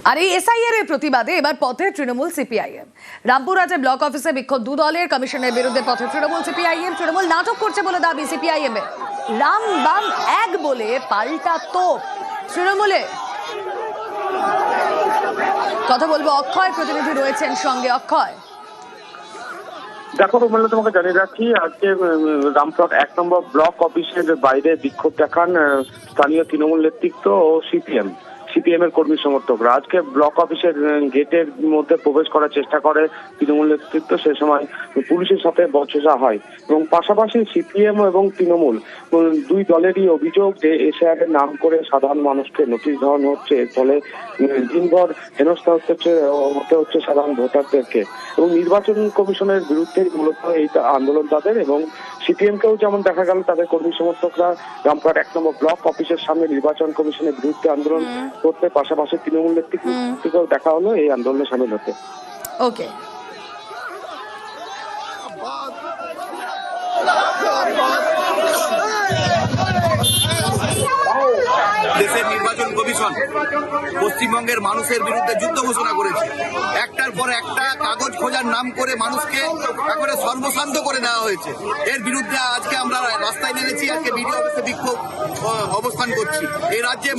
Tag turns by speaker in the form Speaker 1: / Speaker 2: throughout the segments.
Speaker 1: আর এই এসআইআর এর প্রতিবাদে এবার পথে তৃণমূল সিপিআইএম। রামপুরহাটে ব্লক অফিসে বিক্ষোভ দু দলের, কমিশনের বিরুদ্ধে পথে তৃণমূল সিপিআইএম। তৃণমূল নাটক করছে বলে দাবি সিপিআইএম এর। রাম বাম এক বলে পাল্টা তোপ তৃণমূলে। কথা বলবো, অক্ষয় প্রতিনিধি রয়েছেন সঙ্গে। অক্ষয়,
Speaker 2: দেখো রুমেলা, তোমাকে জানিয়ে রাখি আজকে রামপুরহাট 1 নম্বর ব্লক অফিসের বাইরে বিক্ষোভ দেখান স্থানীয় তৃণমূল নেতৃত্ব ও সিপিএম এর কর্মী সমর্থকরা। আজকে ব্লক অফিসের গেটের মধ্যে প্রবেশ করার চেষ্টা করে তৃণমূল নেতৃত্ব, সে সময় পুলিশের সাথে বচসা হয় এবং পাশাপাশি সিপিএম এবং তৃণমূল দুই দলেরই অভিযোগ যে এসআইআর এর নাম করে সাধারণ মানুষকে নোটিশ দেওয়ানো হচ্ছে, এর ফলে দিনভর হেনস্থা হতে হচ্ছে সাধারণ ভোটারদেরকে। এবং নির্বাচন কমিশনের বিরুদ্ধে মূলত এই আন্দোলন তাদের, এবং সিপিএম কেও যেমন দেখা গেল তাদের কর্মী সমর্থকরা রামপুরহাট 1 নম্বর ব্লক অফিসের সামনে নির্বাচন কমিশনের বিরুদ্ধে আন্দোলন করতে, পাশাপাশি তৃণমূল নেতৃত্বকেও দেখা হলো এই আন্দোলনে সামিল হতে।
Speaker 1: ওকে,
Speaker 3: দেশের নির্বাচন কমিশন পশ্চিমবঙ্গের মানুষের বিরুদ্ধে যুদ্ধ ঘোষণা করেছে। একটার পর একটা কাগজ খোঁজার নাম করে মানুষকে একেবারে সর্বশান্ত করে দেওয়া হয়েছে। এর বিরুদ্ধে আজকে আমরা রাস্তায় নেমেছি, আজকে বিডিও অফিসে বিক্ষোভ অবস্থান করছি। এই রাজ্যে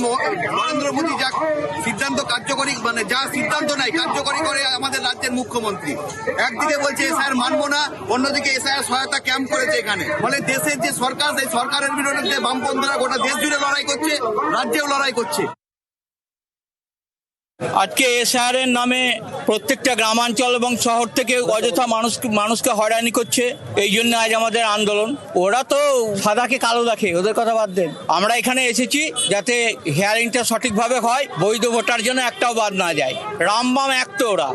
Speaker 3: নরেন্দ্র মোদী যা সিদ্ধান্ত কার্যকরী, মানে যা সিদ্ধান্ত নেয় কার্যকরী করে আমাদের রাজ্যের মুখ্যমন্ত্রী। একদিকে বলছে এসআইআর মানবো না, অন্যদিকে এসআইআর সহায়তা ক্যাম্প করেছে এখানে। ফলে দেশের যে সরকার, সেই সরকারের বিরুদ্ধে বামপন্থীরা গোটা দেশ জুড়ে লড়াই করছে, রাজ্যেও লড়াই করছে।
Speaker 4: আজকে এসআইআর এর নামে প্রত্যেকটা গ্রামাঞ্চল এবং শহর থেকে অযথা মানুষকে হয়রানি করছে, এই জন্য আজ আমাদের আন্দোলন। ওরা তো সাদাকে কালো দেখে, ওদের কথা বাদ দেন। আমরা এখানে এসেছি যাতে হিয়ারিংটা সঠিকভাবে হয়, বৈধ ভোটার জন্য একটাও বাদ না যায়। রামবাম এক তো ওরা।